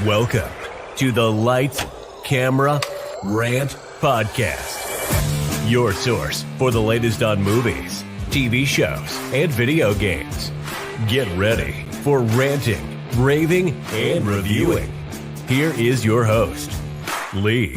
Welcome to the Lights, Camera, Rant Podcast. Your source for the latest on movies, TV shows, and video games. Get ready for ranting, raving, and reviewing. Here is your host, Lee.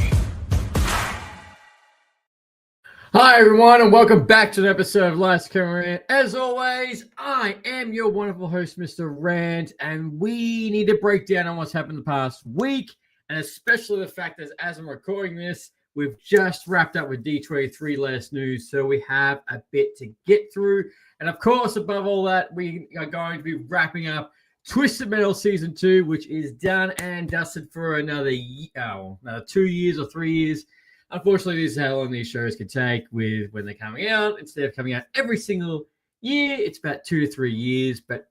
Hi everyone, and welcome back to an episode of Lights, Camera, Rant. As always, I am your wonderful host, Mr. Rant, and we need to break down on what's happened the past week, and especially the fact that as I'm recording this, we've just wrapped up with D23 latest news, so we have a bit to get through. And of course, above all that, we are going to be wrapping up Twisted Metal Season 2, which is done and dusted for another 2 years or 3 years. Unfortunately, this is how long these shows can take with when they're coming out. Instead of coming out every single year, it's about 2 to 3 years. But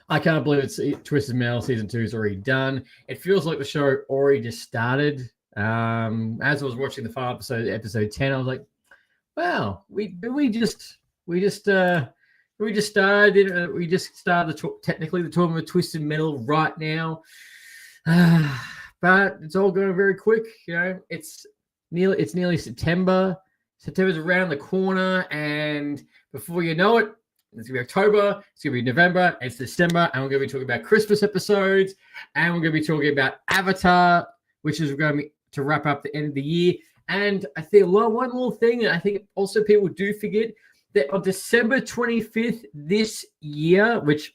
I can't believe it's Twisted Metal Season 2 is already done. It feels like the show already just started. As I was watching the final episode 10, I was like, wow, we just started technically the tournament of Twisted Metal right now. But it's all going very quick. You know, it's nearly September. September's around the corner, and before you know it, it's gonna be October, it's gonna be November, it's December, and we're gonna be talking about Christmas episodes, and we're gonna be talking about Avatar, which is going to be to wrap up the end of the year. And I think one little thing that I think also people do forget, that on December 25th this year, which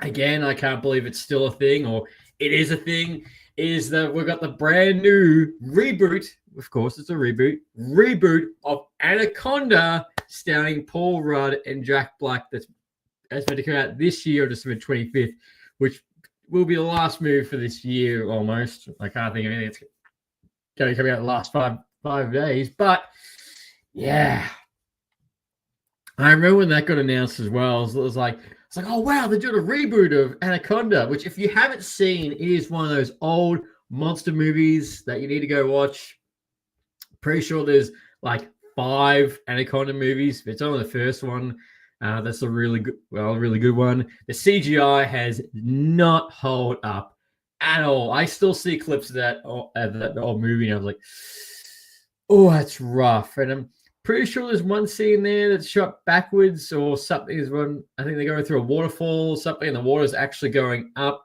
again I can't believe it's still a thing, or it is a thing, is that we've got the brand new reboot. Of course, it's a reboot of Anaconda, starring Paul Rudd and Jack Black. That's meant to come out this year, December 25th, which will be the last movie for this year almost. I can't think of anything that's going to come out in the last five days. But yeah, I remember when that got announced as well. It was like, oh wow, they're doing a reboot of Anaconda, which if you haven't seen, it is one of those old monster movies that you need to go watch. Pretty sure there's like 5 Anaconda movies. It's only the first one. That's a really good one. The CGI has not held up at all. I still see clips of that old movie, and I was like, oh, that's rough. And I'm pretty sure there's one scene there that's shot backwards or something. Is one, I think they're going through a waterfall or something, and the water's actually going up.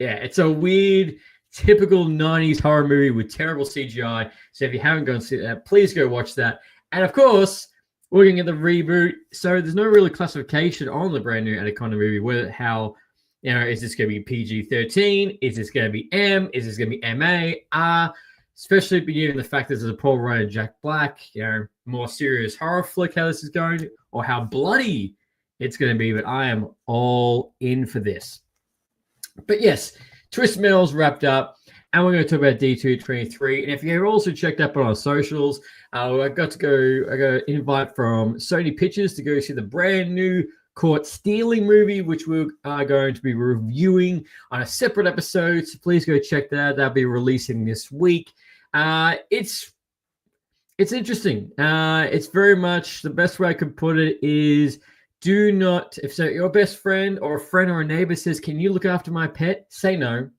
Yeah, it's a weird, typical 90s horror movie with terrible CGI. So if you haven't gone to see that, please go watch that. And of course, we're going to get the reboot. So there's no really classification on the brand new Anaconda movie. Is this going to be PG-13? Is this going to be M? Is this going to be MA? R? Especially given the fact that there's a Paul Rudd and Jack Black, more serious horror flick, how this is going, or how bloody it's going to be. But I am all in for this. But yes, Twisted Metal's wrapped up, and we're going to talk about D23. And if you've also checked up on our socials, I got an invite from Sony Pictures to go see the brand new Caught Stealing movie, which we are going to be reviewing on a separate episode. So please go check that out. That'll be releasing this week. It's interesting. It's very much, the best way I could put it is, if your best friend or a friend or a neighbor says, can you look after my pet? Say no.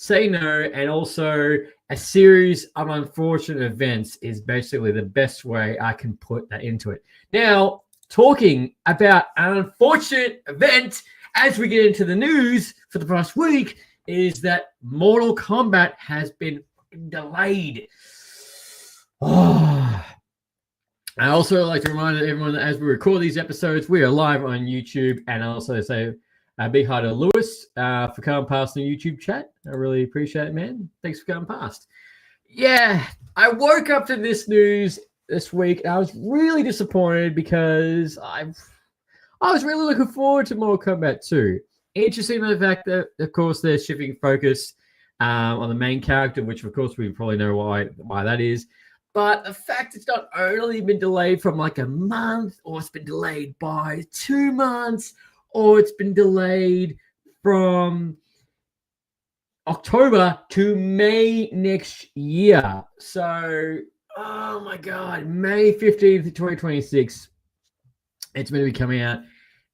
And also, a series of unfortunate events is basically the best way I can put that into it. Now, talking about an unfortunate event as we get into the news for the past week is that Mortal Kombat has been delayed. I also like to remind everyone that as we record these episodes, we are live on YouTube, and also say a big hi to Lewis for coming past the YouTube chat. I really appreciate it, man. Thanks for coming past. Yeah, I woke up to this news this week, and I was really disappointed because I was really looking forward to Mortal Kombat 2. Interesting the fact that, of course, they're shifting focus on the main character, which, of course, we probably know why that is. But the fact it's not only been delayed from like a month, or it's been delayed by 2 months, or it's been delayed from October to May next year. So, oh my God, May 15th, 2026, it's going to be coming out,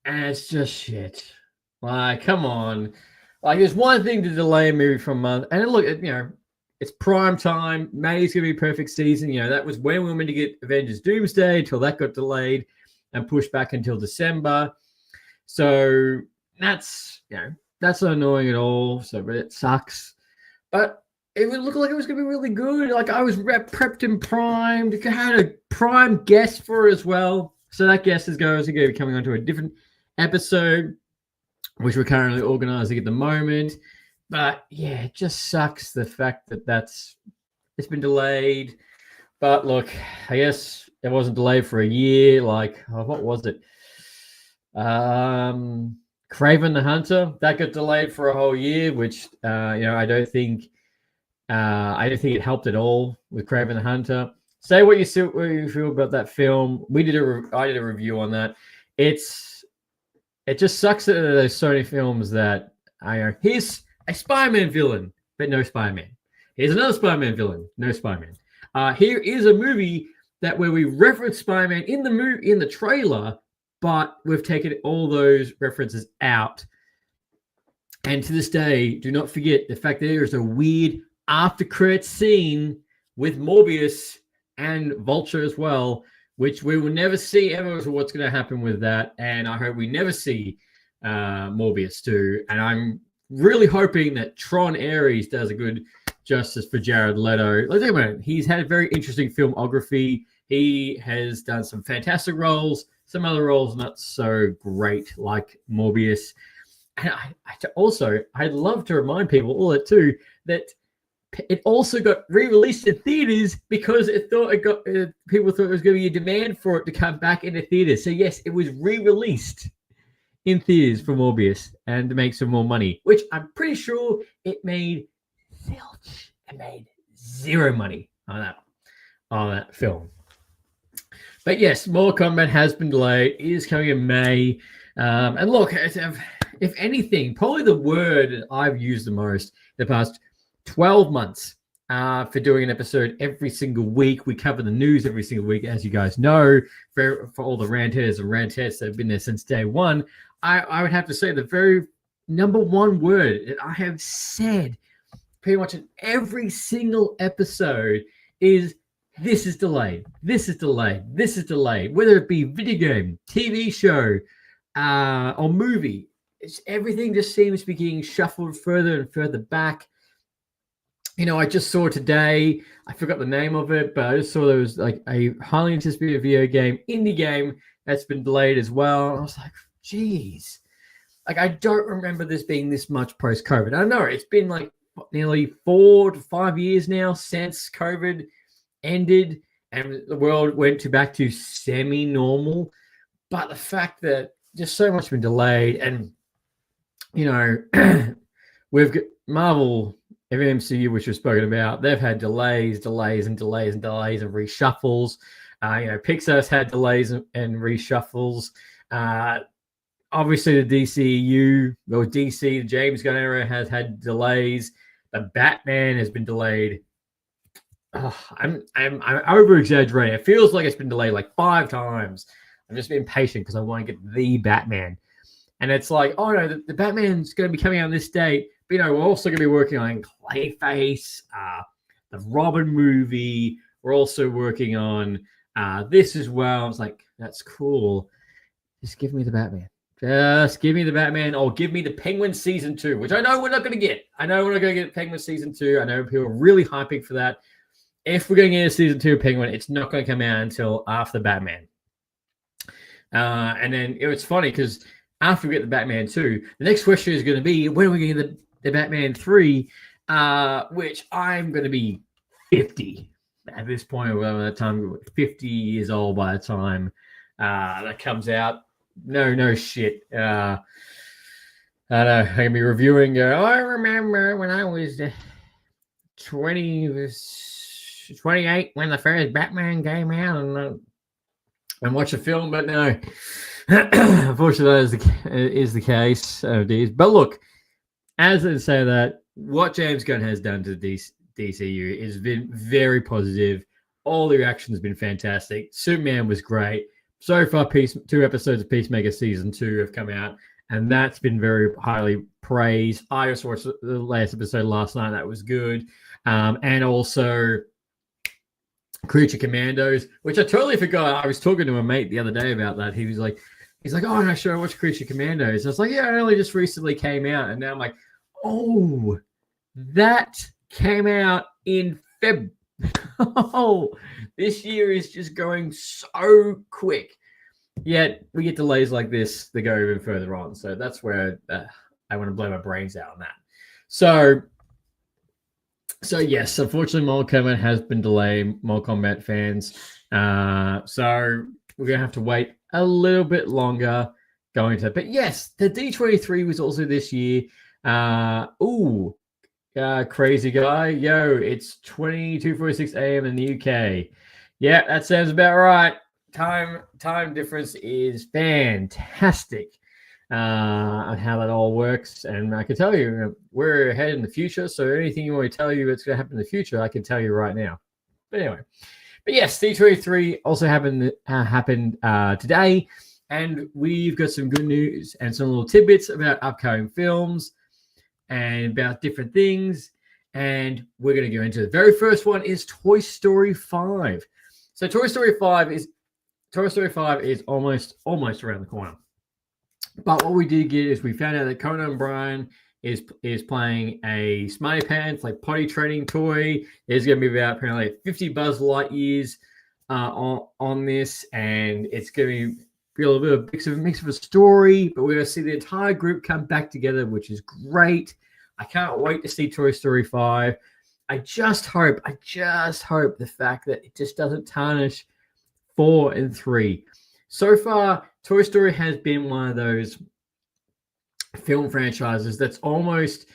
and it's just shit. Like, come on. Like, there's one thing to delay a movie from a month, and look, it's prime time. May's gonna be a perfect season. That was when we were meant to get Avengers Doomsday, until that got delayed and pushed back until December. So that's that's not annoying at all. So, but it sucks. But it would look like it was gonna be really good. Like, I was prepped and primed. I had a prime guest for it as well. So that guest is going to be coming onto a different episode, which we're currently organizing at the moment. But yeah, it just sucks the fact that it's been delayed. But look, I guess it wasn't delayed for a year. Like, what was it? Kraven the Hunter, that got delayed for a whole year, which I don't think it helped at all with Kraven the Hunter. Say what you feel about that film. I did a review on that. It just sucks that there's Sony films that here's a Spider-Man villain, but no Spider-Man. Here's another Spider-Man villain, no Spider-Man. Here is a movie where we reference Spider-Man in the trailer, but we've taken all those references out. And to this day, do not forget the fact that there is a weird after-credits scene with Morbius and Vulture as well, which we will never see ever. So what's going to happen with that? And I hope we never see Morbius too. And I'm really hoping that Tron Ares does a good justice for Jared Leto. Let's think about it. He's had a very interesting filmography. He has done some fantastic roles, some other roles not so great, like Morbius. And I'd love to remind people all that too, that it also got re-released in theaters because people thought it was going to be a demand for it to come back into theaters. So yes, it was re-released in theaters for Morbius and to make some more money, which I'm pretty sure it made zilch. It made zero money on that film. But yes, Mortal Kombat has been delayed. It is coming in May. And look, if anything, probably the word that I've used the most the past 12 months for doing an episode every single week. We cover the news every single week, as you guys know, for all the ranters and rantettes that have been there since day one. I would have to say the very number one word that I have said pretty much in every single episode is this is delayed. This is delayed. This is delayed. Whether it be video game, TV show, or movie, everything just seems to be getting shuffled further and further back. I just saw today, I forgot the name of it, but I just saw there was like a highly anticipated video game, indie game, that's been delayed as well. I was like, geez. Like, I don't remember this being this much post-COVID. I know it's been like nearly 4 to 5 years now since COVID ended and the world went back to semi-normal. But the fact that just so much been delayed, and we've got Marvel, every MCU which we've spoken about, they've had delays and reshuffles. Pixar's had delays and reshuffles. Obviously, the DCU, or DC, the James Gunn era, has had delays. The Batman has been delayed. I'm over exaggerating. It feels like it's been delayed like 5 times. I'm just being patient because I want to get the Batman. And it's like, oh no, the Batman's going to be coming out on this date. But we're also going to be working on Clayface, the Robin movie. We're also working on this as well. I was like, that's cool. Just give me the Batman. Just give me the Batman, or give me the Penguin Season 2, which I know we're not going to get. I know we're not going to get Penguin Season 2. I know people are really hyping for that. If we're going to get a Season 2 of Penguin, it's not going to come out until after Batman. And then it's funny because after we get the Batman 2, the next question is going to be, when are we going to get the Batman 3, which I'm going to be 50 at this point. By the time 50 years old by the time that comes out. No shit. I don't know. I'm going to be reviewing. I remember when I was 28 when the first Batman came out and watch a film, but no. Unfortunately, that is the case. But look, as I say that, what James Gunn has done to the DCU has been very positive. All the reaction has been fantastic. Superman was great. So far, 2 episodes of Peacemaker Season 2 have come out, and that's been very highly praised. I just watched the last episode last night. That was good. And also Creature Commandos, which I totally forgot. I was talking to a mate the other day about that. He's like, oh, no, sure, I watched Creature Commandos. I was like, yeah, it only just recently came out. And now I'm like, oh, that came out in Feb. Oh, this year is just going so quick. Yet we get delays like this that go even further on. So that's where I want to blow my brains out on that. So yes, unfortunately, Mortal Kombat has been delayed. Mortal Kombat fans, so we're gonna have to wait a little bit longer going to. But yes, the D23 was also this year. Crazy guy, yo, it's 22:46 a.m. in the UK. Yeah, that sounds about right. Time difference is fantastic. On how that all works, and I can tell you we're ahead in the future. So anything you want to tell you that's going to happen in the future, I can tell you right now. But anyway, yes, D23 also happened today, and we've got some good news and some little tidbits about upcoming films and about different things. And we're going to go into the very first one is Toy Story 5. So Toy Story 5 is almost around the corner. But what we did get is we found out that Conan O'Brien is playing a Smarty Pants, like potty training toy. There's going to be about apparently 50 Buzz Lightyears on this, and it's going to be a little bit of a mix of a story. But we're going to see the entire group come back together, which is great. I can't wait to see Toy Story 5. I just hope the fact that it just doesn't tarnish 4 and 3. So far, Toy Story has been one of those film franchises that's almost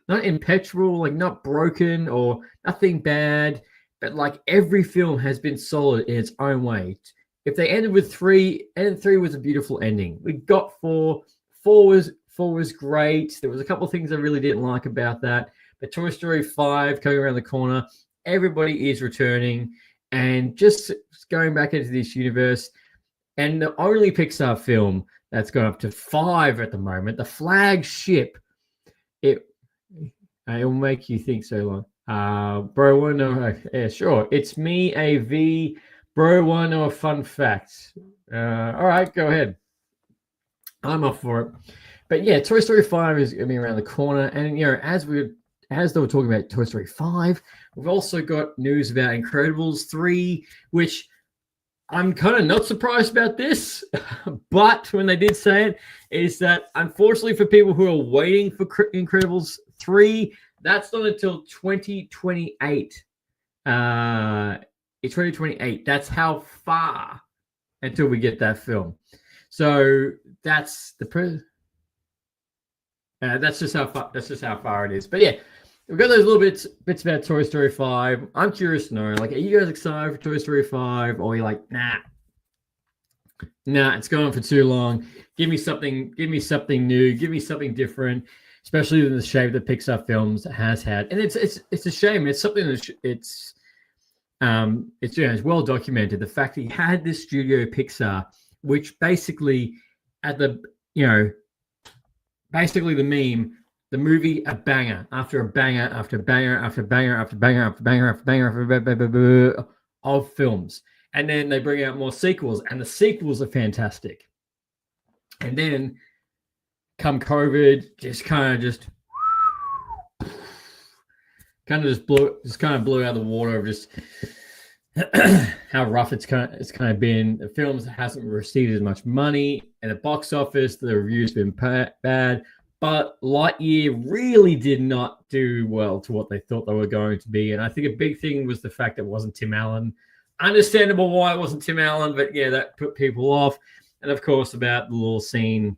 not impenetrable, like not broken or nothing bad, but like every film has been solid in its own way. If they ended with 3, and 3 was a beautiful ending. We got 4. 4 was great. There was a couple of things I really didn't like about that, but Toy Story 5 coming around the corner, everybody is returning and just going back into this universe. And the only Pixar film that's gone up to 5 at the moment, the flagship, it will make you think so long. Bro, want to know? Yeah, sure. It's me, AV. Bro, want to know a fun fact? All right, go ahead. I'm off for it. But yeah, Toy Story 5 is going to be around the corner. And, as they were talking about Toy Story 5, we've also got news about Incredibles 3, which I'm kind of not surprised about this, but when they did say it, is that unfortunately for people who are waiting for Incredibles 3, that's not until 2028. It's 2028. That's how far until we get that film. So that's that's just how far it is. But yeah, we've got those little bits about Toy Story 5. I'm curious to know, like, are you guys excited for Toy Story 5? Or are you like, nah, it's going on for too long. Give me something new. Give me something different, especially in the shape that Pixar films has had. And it's a shame. It's something that it's well documented. The fact that you had this studio Pixar, which basically basically the meme, the movie, a banger after a banger after banger after banger after banger after banger after banger after banger of films. And then they bring out more sequels, and the sequels are fantastic. And then come COVID, just blew out of the water of just how rough it's kind of been. The films hasn't received as much money at the box office. The reviews been bad. But Lightyear really did not do well to what they thought they were going to be. And I think a big thing was the fact that it wasn't Tim Allen. Understandable why it wasn't Tim Allen, but yeah, that put people off. And of course, about the little scene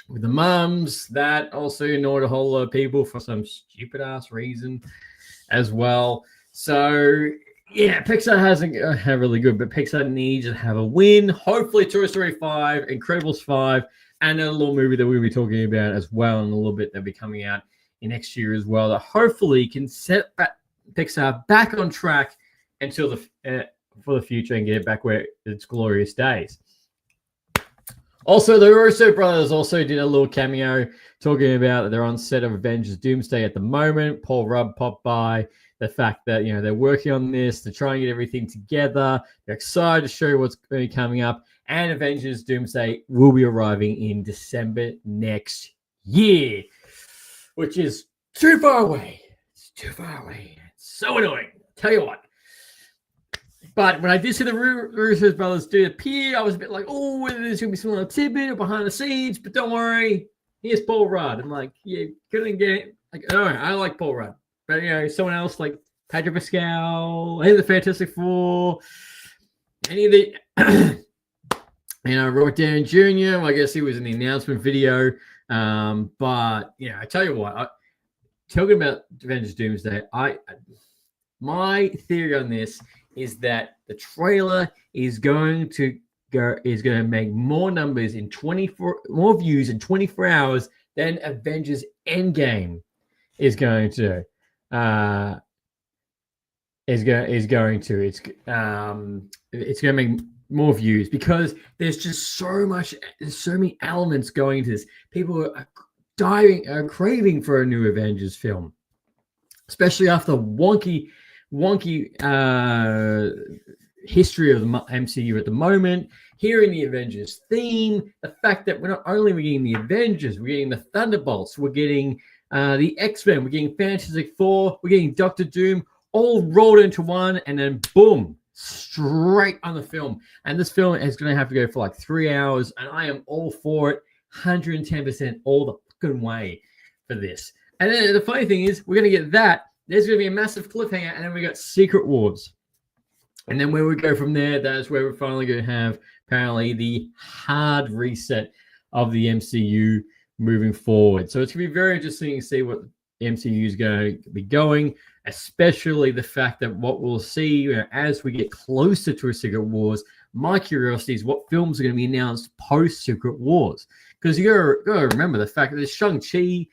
with the mums, that also annoyed a whole lot of people for some stupid ass reason as well. So yeah, Pixar hasn't had really good, but Pixar needs to have a win. Hopefully Toy Story 5, Incredibles 5, and a little movie that we'll be talking about as well in a little bit that'll be coming out in next year as well, that hopefully can set Pixar back on track until for the future and get it back where its glorious days. Also, the Russo brothers also did a little cameo talking about that they're on set of Avengers Doomsday at the moment. Paul Rudd popped by. The fact that, they're working on this to try and get everything together. They're excited to show what's going to be coming up. And Avengers Doomsday will be arriving in December next year, which is too far away. It's too far away. It's so annoying. Tell you what. But when I did see the Russo brothers do appear, I was a bit like, oh, whether there's going to be some little tidbit or behind the scenes. But don't worry. Here's Paul Rudd. I'm like, yeah, couldn't get it. Like, all right, I like Paul Rudd. But, someone else like Pedro Pascal, any of the Fantastic Four, any of the, Robert Downey Jr., I guess he was in the announcement video. But, I tell you what, talking about Avengers Doomsday, my theory on this is that the trailer is going to make more numbers in more views in 24 hours than Avengers Endgame is going to. It's going to make more views because there's so many elements going into this. People are craving for a new Avengers film, especially after wonky history of the MCU at the moment. Hearing the Avengers theme, the fact that we're not only getting the Avengers, we're getting the Thunderbolts, we're getting the X-Men, we're getting Fantastic Four, we're getting Doctor Doom, all rolled into one, and then boom, straight on the film. And this film is going to have to go for like 3 hours, and I am all for it, 110% all the fucking way for this. And then the funny thing is, we're going to get that. There's going to be a massive cliffhanger, and then we got Secret Wars. And then where we go from there, that's where we're finally going to have apparently the hard reset of the MCU moving forward. So it's going to be very interesting to see what the MCU is going to be going, especially the fact that what we'll see as we get closer to a Secret Wars. My curiosity is what films are going to be announced post Secret Wars, because you got to remember the fact that there's Shang-Chi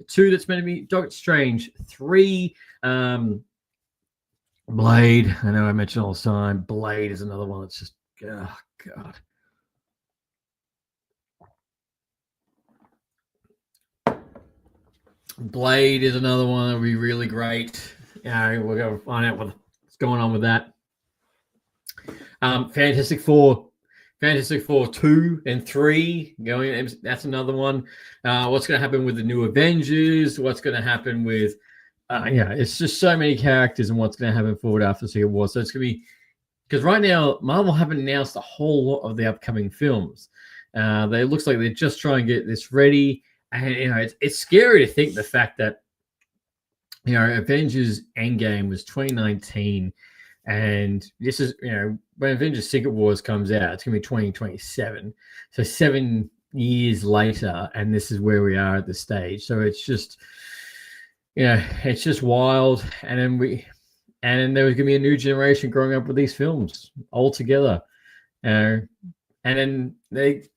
2 that's meant to be, Doctor Strange 3, Blade. I know I mention all the time. Blade is another one that's just, oh God. Blade is another one that'll be really great. We're going to find out what's going on with that. Fantastic Four 2 and 3 going. That's another one. What's going to happen with the new Avengers? What's going to happen with? It's just so many characters and what's going to happen forward after Secret War. So it's going to be, because right now Marvel haven't announced a whole lot of the upcoming films. It looks like they're just trying to get this ready. And it's scary to think the fact that Avengers Endgame was 2019, and this is when Avengers Secret Wars comes out, it's gonna be 2027. So 7 years later, and this is where we are at this stage. So it's just it's just wild. And then there was gonna be a new generation growing up with these films all together. And then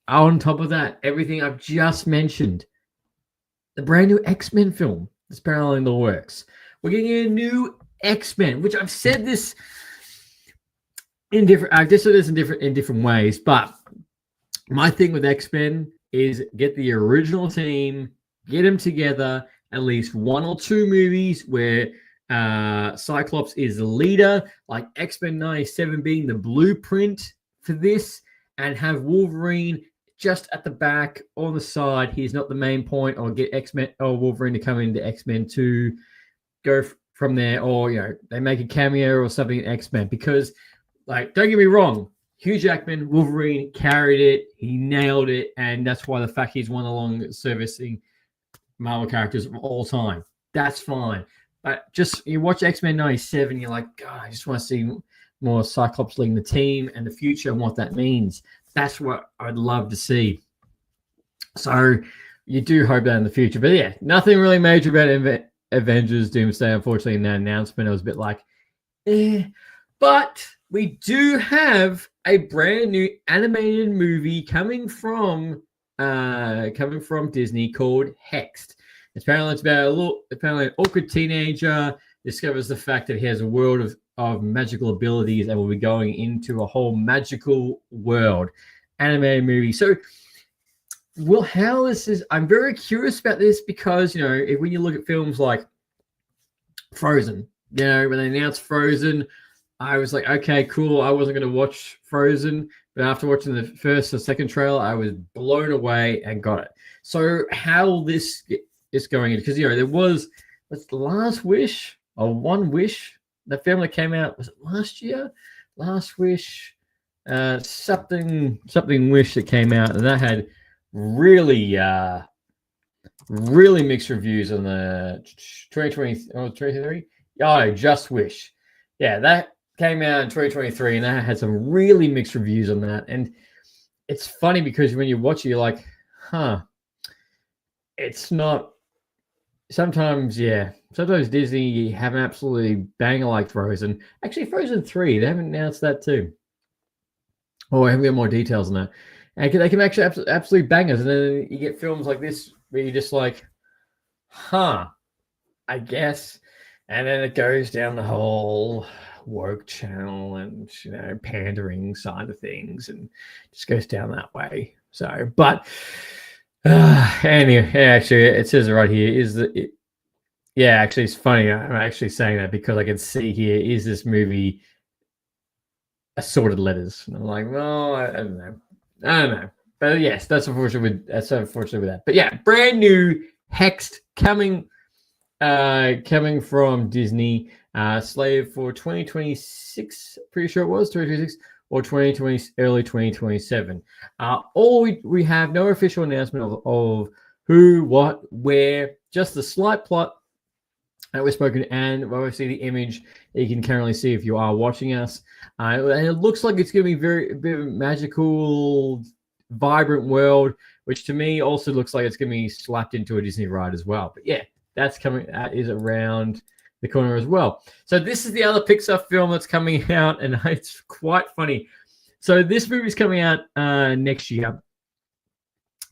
on top of that, everything I've just mentioned. The brand new X-Men film that's apparently in the works. We're getting a new X-Men, which I've said this in different. I've just said this in different ways. But my thing with X-Men is get the original team, get them together, at least 1 or 2 movies where Cyclops is the leader, like X-Men 97 being the blueprint for this, and have Wolverine just at the back on the side. He's not the main point, or get X-Men or Wolverine to come into X-Men 2, go from there, or they make a cameo or something in X-Men. Because, don't get me wrong, Hugh Jackman, Wolverine carried it, he nailed it, and that's why the fact he's one of the longest servicing Marvel characters of all time. That's fine. But just you watch X-Men 97, you're like, God, I just want to see more Cyclops leading the team and the future and what that means. That's what I'd love to see. So you do hope that in the future. But yeah, nothing really major about Avengers Doomsday. Unfortunately, in that announcement, it was a bit like, But we do have a brand new animated movie coming from Disney called Hexed. Apparently, it's about an awkward teenager discovers the fact that he has a world of magical abilities and will be going into a whole magical world. Animated movie. So well, how this is, I'm very curious about this because, when you look at films like Frozen, when they announced Frozen, I was like, okay, cool. I wasn't going to watch Frozen, but after watching the first or second trailer, I was blown away and got it. So how this is going in, because, there was the Last Wish or One Wish, the film that came out, was it last year? Last Wish, something Wish that came out, and that had really mixed reviews on the 2020 or 2023. Oh, Just Wish. Yeah, that came out in 2023, and that had some really mixed reviews on that. And it's funny because when you watch it, you're like, it's not. Sometimes Disney have an absolutely banger like Frozen. Actually, Frozen 3, they haven't announced that too. Oh, I haven't got more details on that. And they can actually absolutely bangers. And then you get films like this where you're just like, I guess. And then it goes down the whole woke channel and, pandering side of things, and just goes down that way. So, but anyway, actually, it says it right here. Actually, it's funny. I'm actually saying that because I can see here, is this movie assorted letters? And I'm like, well, I don't know. But yes, that's unfortunate with that. But yeah, brand new Hexed coming from Disney, slated for 2026. Pretty sure it was 2026 or 2020, early 2027. We have no official announcement of who, what, where. Just the slight plot that we've spoken, and obviously the image that you can currently see if you are watching us. And it looks like it's going to be a bit of a magical, vibrant world, which to me also looks like it's going to be slapped into a Disney ride as well. But yeah, that's coming. That is around the corner as well. So this is the other Pixar film that's coming out, and it's quite funny. So this movie is coming out next year,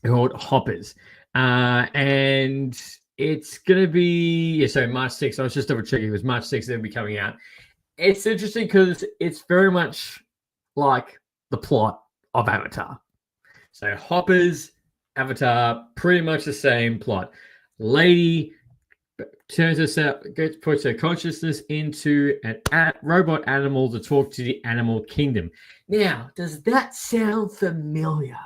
called Hoppers, and it's going to be March 6th. I was just double checking. It was March 6th. It'll be coming out. It's interesting because it's very much like the plot of Avatar. So Hoppers, Avatar, pretty much the same plot. Lady puts her consciousness into a robot animal to talk to the animal kingdom. Now, does that sound familiar?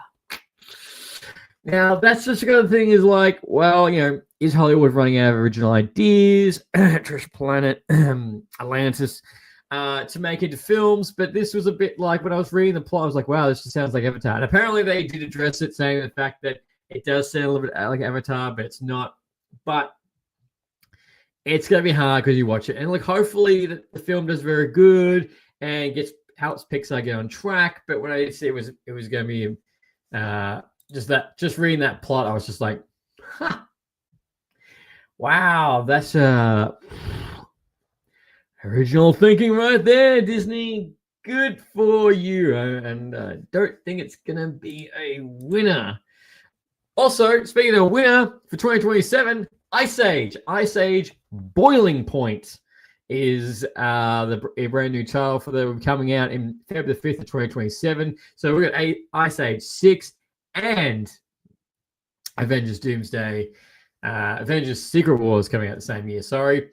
Now, that's just the kind of thing is like, well, is Hollywood running out of original ideas? Trash Planet, Atlantis, to make into films. But this was a bit like when I was reading the plot, I was like, wow, this just sounds like Avatar. And apparently they did address it, saying the fact that it does sound a little bit like Avatar, but it's not. But it's going to be hard because you watch it. And like, hopefully the film does very good and helps Pixar get on track. But when I did see it was going to be just reading that plot, I was just like, wow, that's original thinking right there, Disney. Good for you. And don't think it's going to be a winner. Also, speaking of a winner for 2027, Ice Age Boiling Point is the brand new title for the coming out in February 5th of 2027. So we've got Ice Age 6 and Avengers Doomsday, Avengers Secret Wars coming out the same year. Sorry.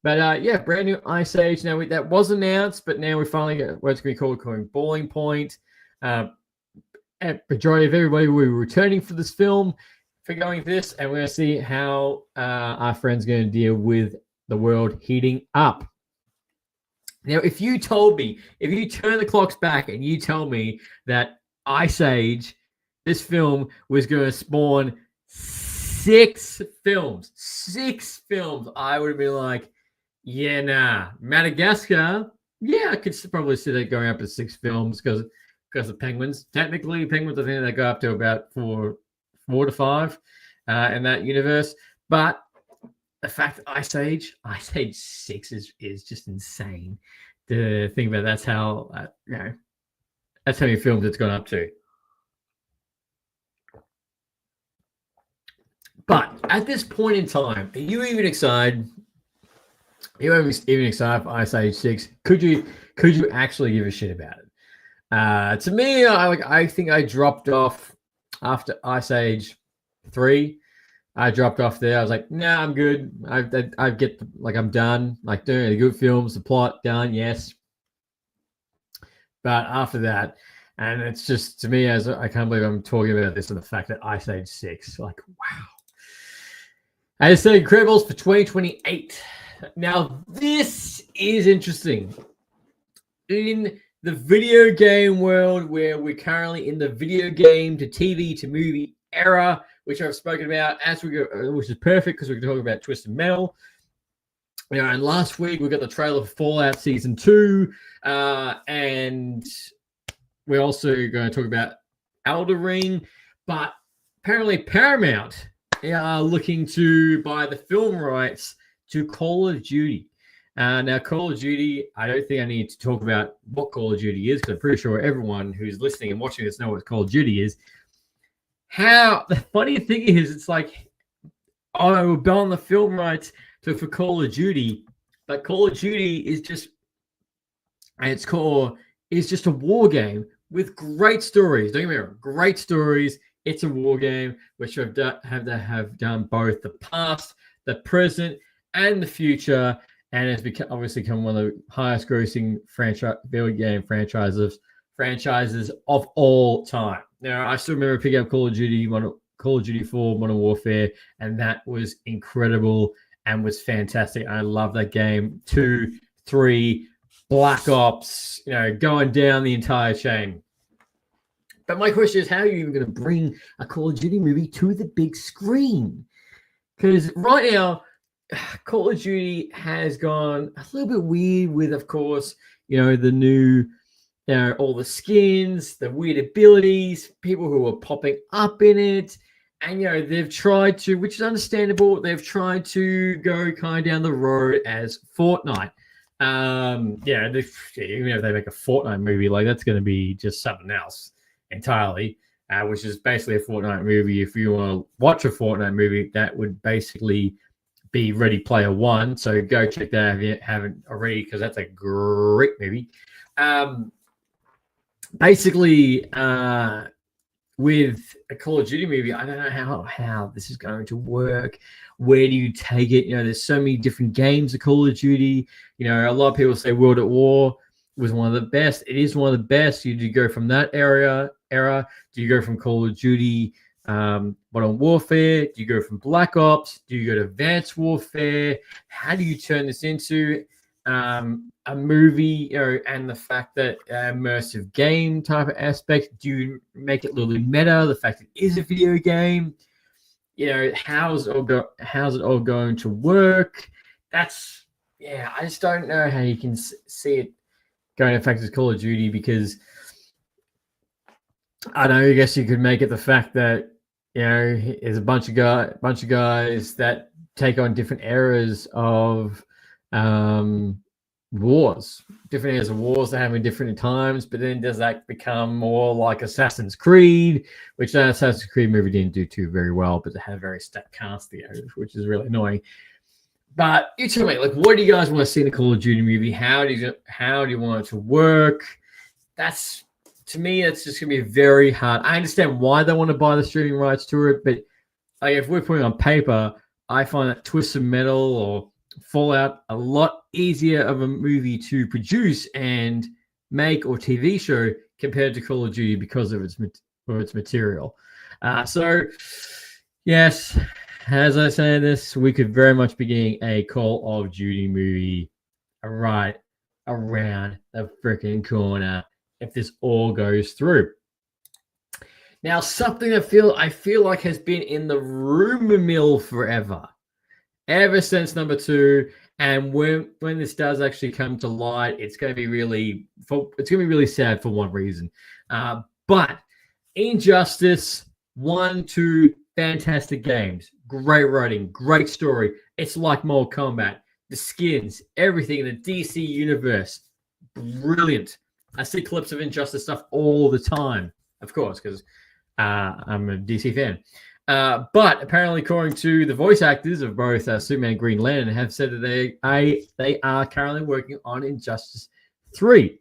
But brand new Ice Age. Now that was announced, but now we finally get what it's going to be called Boiling Point. Majority of everybody will be returning for this film for going this, and we're going to see how our friend's going to deal with the world heating up. Now, if you turn the clocks back and you tell me that Ice Age, this film, was going to spawn 6 films, I would have been like, yeah, nah. Madagascar, yeah, I could probably see that going up to 6 films because of penguins. Technically, penguins, I think they go up to about 4 to 5 in that universe. But the fact that Ice Age 6 is just insane to think about. That's how that's how many films it's gone up to. But at this point in time, are you even excited? Are you even excited for Ice Age 6? Could you actually give a shit about it? To me, I think I dropped off after Ice Age 3, I dropped off there. I was like, nah, I'm good. I get I'm done. Like doing the good films, the plot done, yes. But after that, and it's just to me as I can't believe I'm talking about this and the fact that Ice Age 6, like wow. I just said Incredibles for 2028. Now this is interesting. In the video game world, where we're currently in the video game to TV to movie era, which I've spoken about as we go, which is perfect because we can talk about Twisted Metal. And last week we got the trailer for Fallout Season 2, and we're also going to talk about Elden Ring. But apparently Paramount are looking to buy the film rights to Call of Duty. Now, Call of Duty, I don't think I need to talk about what Call of Duty is because I'm pretty sure everyone who's listening and watching this knows what Call of Duty is. The funny thing is, it's like, oh, we're buying the film rights for Call of Duty, but Call of Duty is just, at its core, is just a war game with great stories. Don't get me wrong, great stories. It's a war game which have done both the past, the present, and the future. And it's become one of the highest grossing video game franchises of all time. Now, I still remember picking up Call of Duty 4 Modern Warfare, and that was incredible and was fantastic. I love that game. 2, 3, Black Ops, going down the entire chain. But my question is, how are you even going to bring a Call of Duty movie to the big screen? Because right now, Call of Duty has gone a little bit weird with, of course, the new, all the skins, the weird abilities, people who are popping up in it. And, they've tried to, which is understandable, they've tried to go kind of down the road as Fortnite. Even if they make a Fortnite movie, like that's going to be just something else entirely, which is basically a Fortnite movie. If you want to watch a Fortnite movie, that would basically be Ready Player One. So go check that out if you haven't already, because that's a great movie. With a Call of Duty movie, I don't know how this is going to work. Where do you take it? There's so many different games of Call of Duty. A lot of people say World at War was one of the best. It is one of the best. Do you go from that era? Do you go from Call of Duty Modern Warfare? Do you go from Black Ops? Do you go to Advanced Warfare? How do you turn this into a movie, and the fact that immersive game type of aspect? Do you make it a little meta? The fact it is a video game, how's it all going to work? I just don't know how you can see it going to affect Call of Duty, because I don't know, I guess you could make it the fact that there's a bunch of guys that take on different eras of wars, different eras of wars that happen in different times. But then does that become more like Assassin's Creed, which that Assassin's Creed movie didn't do too very well, but they had a very stacked cast there, which is really annoying. But you tell me, what do you guys want to see in a Call of Duty movie? How do you want it to work? To me, it's just going to be very hard. I understand why they want to buy the streaming rights to it, but if we're putting on paper, I find that Twisted Metal or Fallout a lot easier of a movie to produce and make, or TV show, compared to Call of Duty because of its material. So, yes, as I say this, we could very much be getting a Call of Duty movie right around the freaking corner if this all goes through. Now, something I feel like has been in the rumor mill forever, ever since number 2, and when this does actually come to light, it's going to be really sad for one reason. But Injustice 1, 2, fantastic games, great writing, great story. It's like Mortal Kombat, the skins, everything in the DC universe, brilliant. I see clips of Injustice stuff all the time, of course, because I'm a DC fan. But apparently, according to the voice actors of both Superman and Green Lantern, have said that they are currently working on Injustice 3.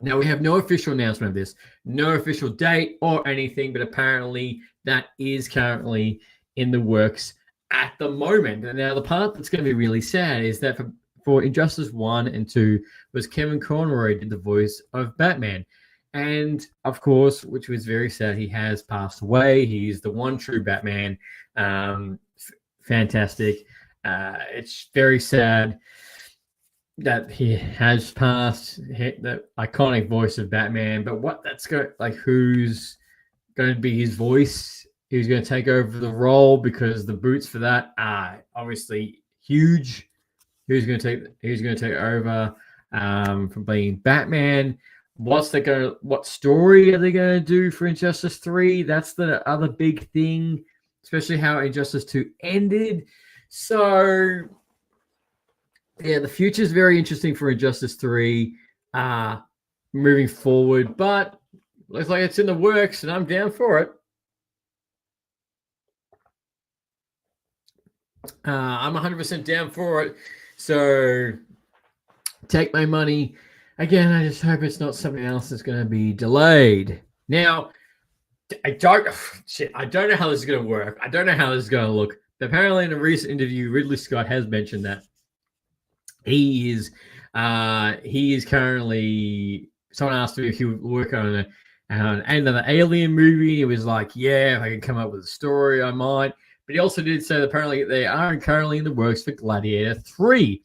Now, we have no official announcement of this, no official date or anything, but apparently that is currently in the works at the moment. And now the part that's going to be really sad is that for Injustice 1 and 2 was Kevin Conroy did the voice of Batman. And of course, which was very sad, he has passed away. He's the one true Batman. Fantastic. It's very sad that he has passed, the iconic voice of Batman. But what that's going, like, who's going to be his voice? Who's going to take over the role? Because the boots for that are obviously huge. Who's going to take over from being Batman? What story are they going to do for Injustice 3? That's the other big thing, especially how Injustice 2 ended. So yeah, the future is very interesting for Injustice 3 moving forward, but looks like it's in the works, and I'm down for it. I'm 100% down for it. So take my money. Again, I just hope it's not something else that's going to be delayed. Now, I don't know how this is going to work. I don't know how this is going to look. But apparently, in a recent interview, Ridley Scott has mentioned that he is currently. Someone asked him if he would work on another Alien movie. He was like, "Yeah, if I can come up with a story, I might." But he also did say that apparently they are currently in the works for Gladiator 3.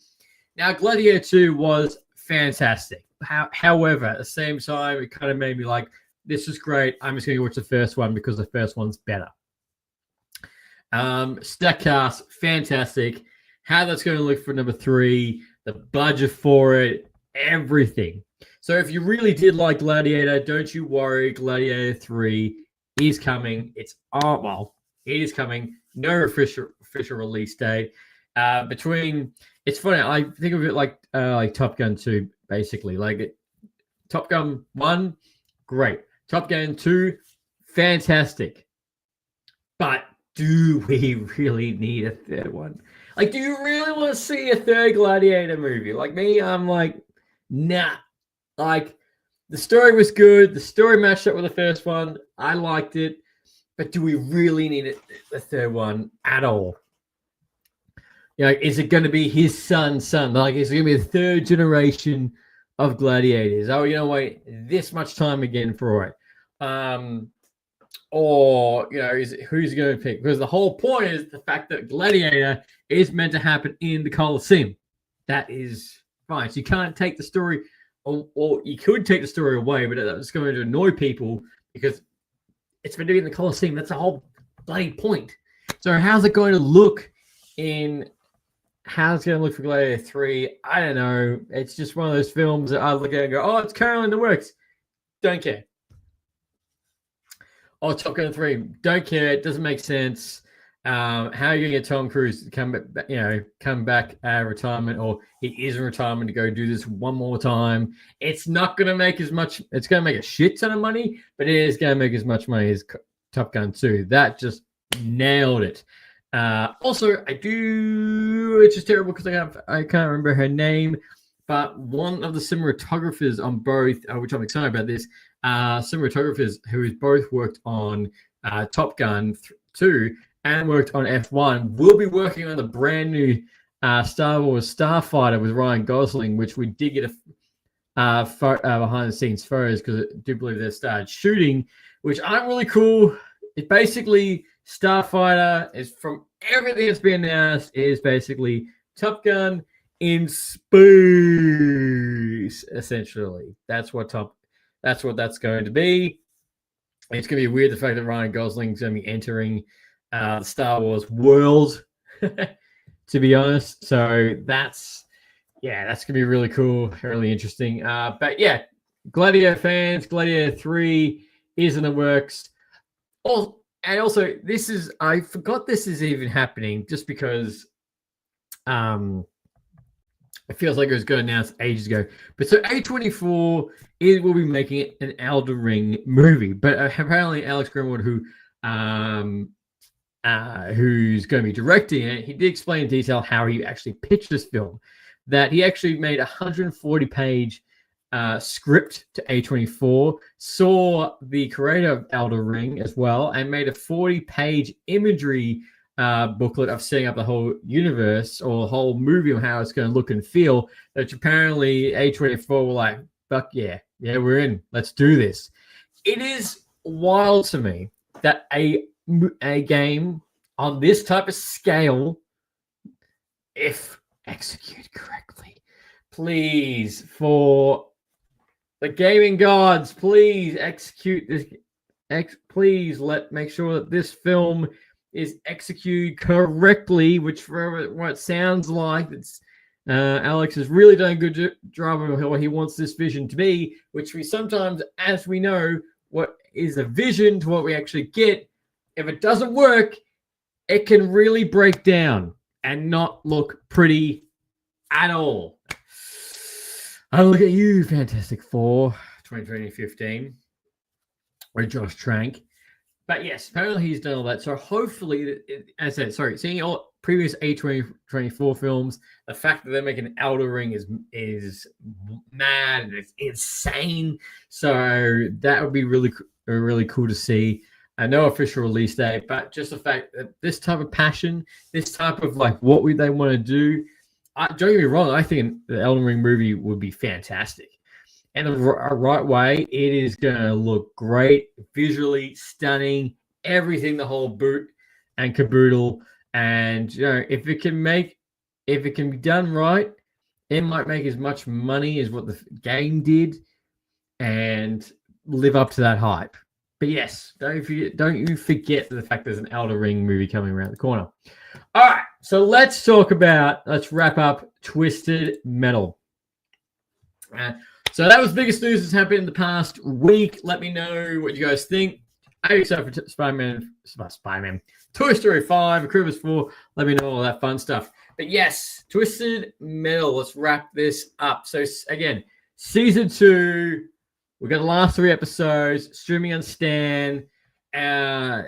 Now, Gladiator 2 was fantastic. However, at the same time, it kind of made me like, this is great. I'm just going to watch the first one because the first one's better. Stack cast, fantastic. How that's going to look for number 3, the budget for it, everything. So if you really did like Gladiator, don't you worry. Gladiator 3 is coming. It is coming. No official release date. It's funny. I think of it like Top Gun 2, basically. Like Top Gun 1, great. Top Gun 2, fantastic. But do we really need a third one? Like, do you really want to see a third Gladiator movie? Like me, I'm like, nah. Like, the story was good. The story matched up with the first one. I liked it. But do we really need a third one at all? You know, is it going to be his son's son? Like, is it going to be the third generation of gladiators? Oh, wait this much time again for it. Or, who's going to pick? Because the whole point is the fact that Gladiator is meant to happen in the Coliseum. That is fine. So you can't take the story, or you could take the story away, but that's going to annoy people because it's meant to be in the Coliseum. That's the whole bloody point. So how's it going to look how's it going to look for Gladiator 3? I don't know. It's just one of those films that I look at and go, oh, it's currently in the works. Don't care. Oh, Top Gun 3. Don't care. It doesn't make sense. How are you going to get Tom Cruise to come back out of retirement, or he is in retirement to go do this one more time? It's not going to make as much. It's going to make a shit ton of money, but it is going to make as much money as Top Gun 2. That just nailed it. Also, it's just terrible because I can't remember her name, but one of the cinematographers on both, which I'm excited about this, cinematographers who has both worked on Top Gun 2 and worked on F1 will be working on the brand new Star Wars Starfighter with Ryan Gosling, which we did get a behind the scenes photos because I do believe they started shooting, which aren't really cool. It basically Starfighter is, from everything that's been announced, is basically Top Gun in space. Essentially, that's what that's going to be. It's going to be weird the fact that Ryan Gosling's going to be entering the Star Wars world, to be honest. So that's going to be really cool, really interesting. But yeah, Gladiator fans, Gladiator 3 is in the works. And also, I forgot this is even happening just because it feels like it was going to announce ages ago. But so A24 will be making an Elden Ring movie. But apparently Alex Greenwood, who's going to be directing it, he did explain in detail how he actually pitched this film. That he actually made a 140-page script to A24, saw the creator of Elder Ring as well, and made a 40-page imagery booklet of setting up the whole universe or the whole movie on how it's going to look and feel, which apparently A24 were like, fuck yeah, we're in. Let's do this. It is wild to me that a game on this type of scale, if executed correctly, please, for the gaming gods, please execute this. Please make sure that this film is executed correctly, which for what it sounds like, it's Alex has really done a good job of what he wants this vision to be, which we sometimes, as we know, what is a vision to what we actually get. If it doesn't work, it can really break down and not look pretty at all. I look at you, Fantastic Four 2015, or Josh Trank. But yes, apparently he's done all that. So hopefully, as I said, seeing all previous A24 films, the fact that they're making Elder Ring is mad and it's insane. So that would be really cool to see. No official release date, but just the fact that this type of passion, this type of like what would they want to do. Don't get me wrong, I think the Elden Ring movie would be fantastic. And the right way, it is going to look great, visually stunning, everything, the whole boot and caboodle. And if it can be done right, it might make as much money as what the game did, and live up to that hype. But yes, don't you forget the fact there's an Elden Ring movie coming around the corner. All right, so let's wrap up Twisted Metal. So that was the biggest news that's happened in the past week. Let me know what you guys think. I'm excited for Spider-Man, Toy Story 5, Incredibles 4. Let me know all that fun stuff. But yes, Twisted Metal. Let's wrap this up. So again, season 2. We got the last 3 episodes streaming on Stan. From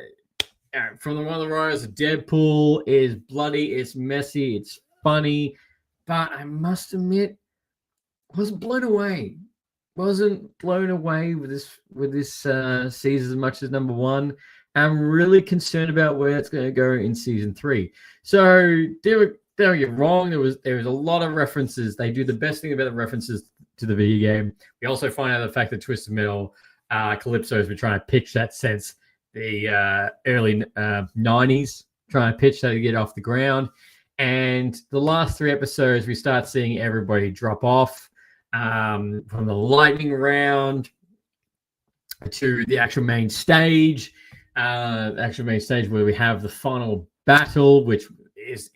one of the writers of Deadpool, is bloody, it's messy, it's funny, but I must admit, wasn't blown away with this season as much as number 1. I'm really concerned about where it's going to go in season 3. So don't get wrong, there was a lot of references. They do the best thing about the references to the video game. We also find out the fact that Twisted Metal, Calypso has been trying to pitch that since the early 90s, trying to pitch that to get off the ground. And the last 3 episodes, we start seeing everybody drop off, from the lightning round to the actual main stage. Where we have the final battle, which is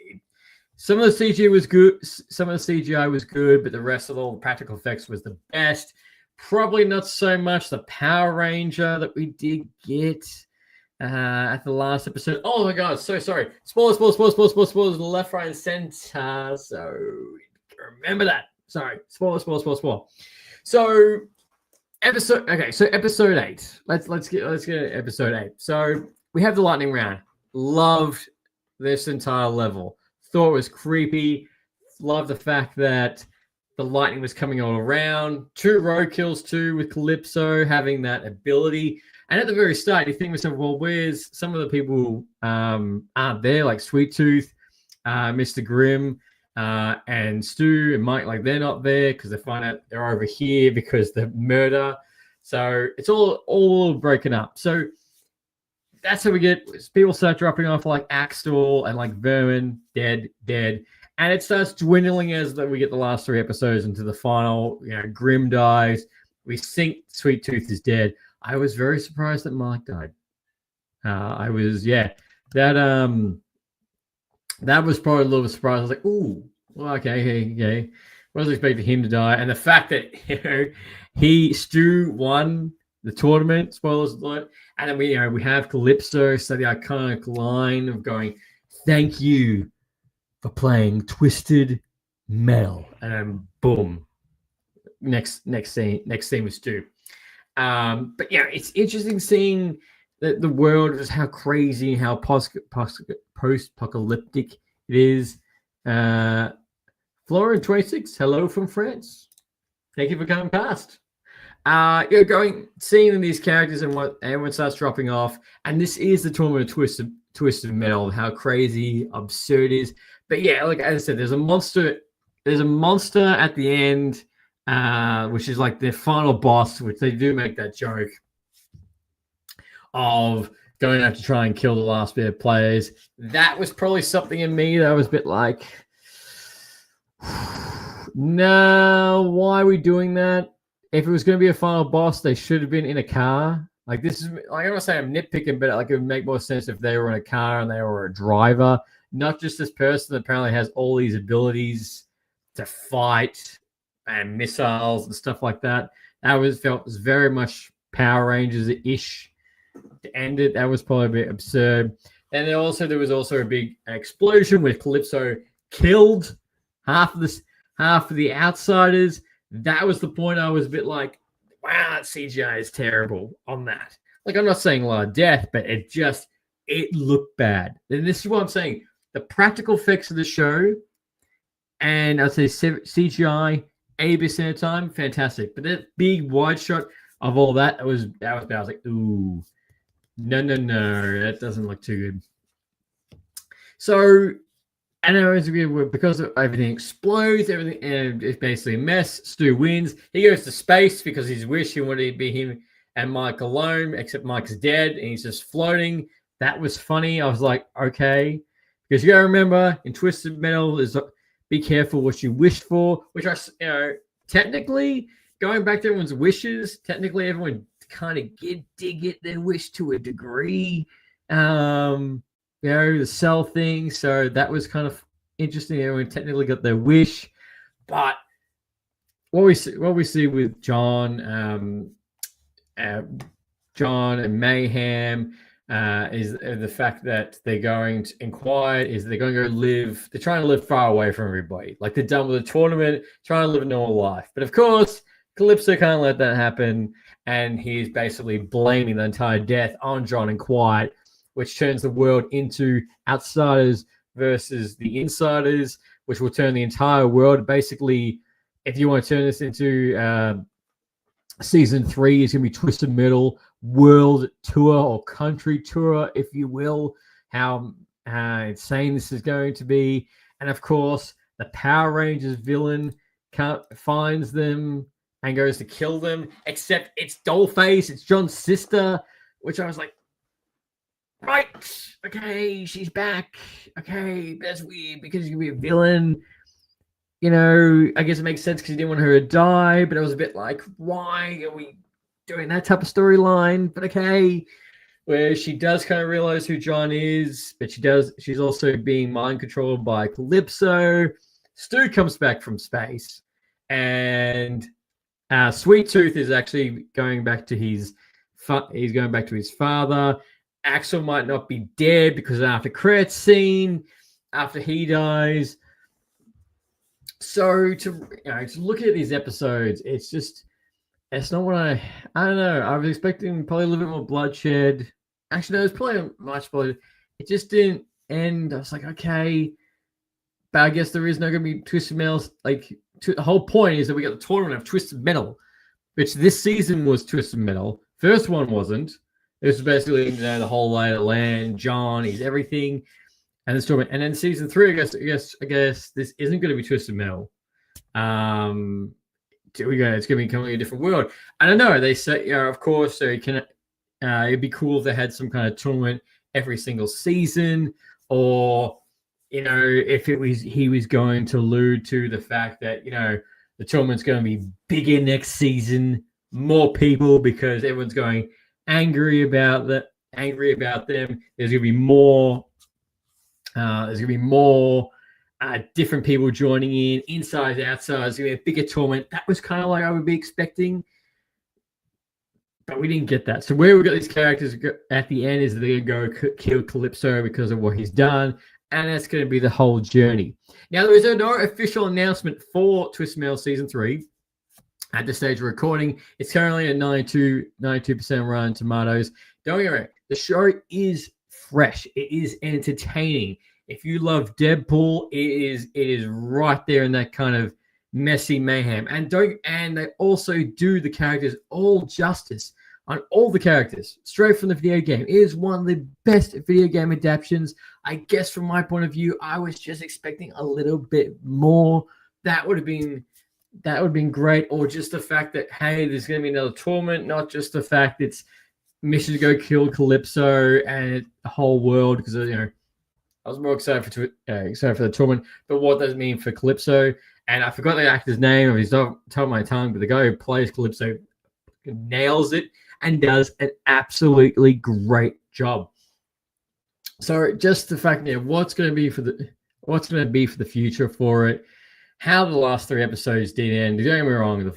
some of the CGI was good, but the rest of all the practical effects was the best. Probably not so much the Power Ranger that we did get at the last episode. Oh my god, so sorry. Spoilers, left, right, and center. So remember that. Sorry, spoilers. So episode 8. Let's get episode 8. So we have the lightning round. Loved this entire level. Thought it was creepy. Loved the fact that the lightning was coming all around. 2 roadkills too, with Calypso having that ability. And at the very start, you think to yourself, well, where's some of the people aren't there, like Sweet Tooth, Mr. Grimm, and Stu and Mike, like they're not there because they find out they're over here because the murder. So it's all broken up. So that's how we get people start dropping off, like Axel and like Vermin, dead. And it starts dwindling as we get the last 3 episodes into the final. Grimm dies. We think Sweet Tooth is dead. I was very surprised that Mike died. That was probably a little surprise. I was like, ooh, well, okay. Wasn't expecting him to die. And the fact that Stu won the tournament, spoilers alert, and then we have Calypso, so the iconic line of going, "Thank you for playing Twisted Metal," and then boom, next scene with Stu. But yeah, it's interesting seeing the world, just how crazy, how post-apocalyptic it is. Flora 26, hello from France. Thank you for coming past. Seeing these characters and what everyone starts dropping off, and this is the tournament of twisted metal, how crazy, absurd it is. But yeah, like as I said, there's a monster at the end, which is like their final boss, which they do make that joke of going to have to try and kill the last bit of players. That was probably something in me that was a bit like, no, why are we doing that? If it was going to be a final boss, they should have been in a car. Like this is, like, I don't want to say I'm nitpicking, but like it would make more sense if they were in a car and they were a driver, not just this person that apparently has all these abilities to fight and missiles and stuff like that. That was very much Power Rangers-ish to end it. That was probably a bit absurd. And there was also a big explosion where Calypso killed half of the outsiders. That was the point I was a bit like, wow, that CGI is terrible on that. Like, I'm not saying a lot of death, but it looked bad. And this is what I'm saying. The practical effects of the show, and I'd say CGI, 80% of the time, fantastic. But that big wide shot of all that, was bad. I was like, ooh, no, that doesn't look too good. So, I know because everything explodes, everything, and it's basically a mess. Stu wins. He goes to space because his wish he wanted to be him and Mike alone, except Mike's dead and he's just floating. That was funny. I was like, okay, because you gotta remember in Twisted Metal is be careful what you wish for, which technically going back to everyone's wishes, technically everyone kind of dig it their wish to a degree. The cell thing. So that was kind of interesting. Everyone technically got their wish, but what we see with John and Mayhem is the fact that they're going to inquire. They're going to go live. They're trying to live far away from everybody. Like they're done with the tournament, trying to live a normal life. But of course, Calypso can't let that happen, and he's basically blaming the entire death on John and Quiet, which turns the world into outsiders versus the insiders, which will turn the entire world. Basically, if you want to turn this into season 3, is going to be Twisted Metal World Tour or Country Tour, if you will. How insane this is going to be. And of course, the Power Rangers villain finds them and goes to kill them, except it's Dollface, it's John's sister, which I was like, right, okay, she's back. Okay, that's weird because she's going to be a villain. I guess it makes sense because you didn't want her to die, but it was a bit like, why are we doing that type of storyline? But okay, where she does kind of realize who John is, but she's also being mind controlled by Calypso. Stu comes back from space, and Sweet Tooth is actually going back to his father. Axel might not be dead because after credits scene, after he dies. So to look at these episodes, it's not what I don't know. I was expecting probably a little bit more bloodshed. Actually, no, it was probably much blood. It just didn't end. I was like, okay, but I guess there is not going to be Twisted Metal. The whole point is that we got the tournament of Twisted Metal, which this season was Twisted Metal. First one wasn't. It was basically the whole lay of the land. John, he's everything. And then season 3, I guess this isn't going to be Twisted Metal. It's going to be coming a different world. I don't know. They say, of course, so it'd be cool if they had some kind of tournament every single season, or if he was going to allude to the fact that the tournament's going to be bigger next season, more people because everyone's going angry about them. There's going to be more. There's going to be more different people joining in, inside, outside. There's going to be a bigger tournament. That was kind of like I would be expecting, but we didn't get that. So where we got these characters at the end is that they're going to go kill Calypso because of what he's done, and that's going to be the whole journey. Now, there is no official announcement for Twisted Metal Season 3 at the stage of recording. It's currently at 92% Rotten Tomatoes. Don't get me wrong, the show is fresh. It is entertaining. If you love Deadpool, it is right there in that kind of messy mayhem. And they also do the characters all justice on all the characters straight from the video game. It is one of the best video game adaptations. I guess from my point of view, I was just expecting a little bit more. That would have been great. Or just the fact that, hey, there's going to be another tournament, not just the fact it's mission to go kill Calypso and the whole world, because I was more excited for the tournament. But what does it mean for Calypso? And I forgot the actor's name. He's not telling my tongue, but the guy who plays Calypso nails it and does an absolutely great job. So just the fact, what's going to be for the future for it? How the last 3 episodes did end. Don't get me wrong, the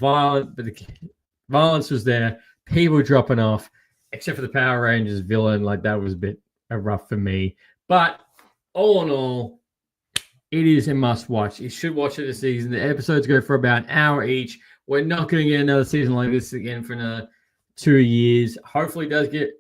violence was there. People dropping off, except for the Power Rangers villain. Like, that was a bit rough for me. But all in all, it is a must watch. You should watch it this season. The episodes go for about an hour each. We're not going to get another season like this again for another 2 years. Hopefully it does get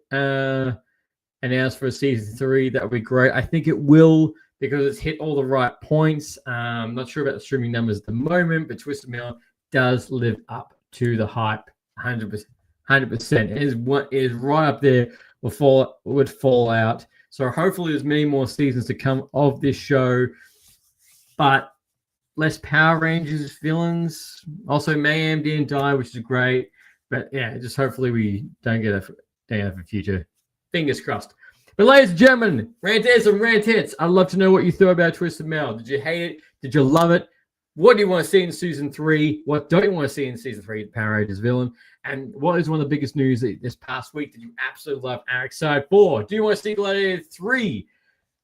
announced for a season 3. That would be great. I think it will, because it's hit all the right points. I'm not sure about the streaming numbers at the moment, but Twisted Metal does live up to the hype 100%. It is right up there with Fallout. So hopefully there's many more seasons to come of this show. But less Power Rangers villains. Also, Mayhem didn't die, which is great. But yeah, just hopefully we don't get a day of the future. Fingers crossed. But ladies and gentlemen, rantettes and rantettes, I'd love to know what you thought about Twisted Metal. Did you hate it? Did you love it? What do you want to see in season 3? What don't you want to see in season 3? The Power Rangers villain. And what is one of the biggest news this past week that you absolutely love and are excited for? Do you want to see Gladiator 3?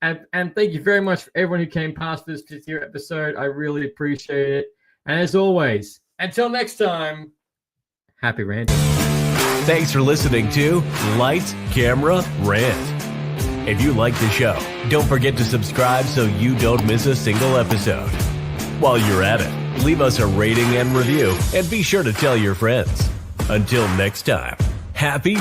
And thank you very much for everyone who came past this particular episode. I really appreciate it. And as always, until next time, happy ranting. Thanks for listening to Lights, Camera, Rant. If you like the show, don't forget to subscribe so you don't miss a single episode. While you're at it, leave us a rating and review, and be sure to tell your friends. Until next time, happy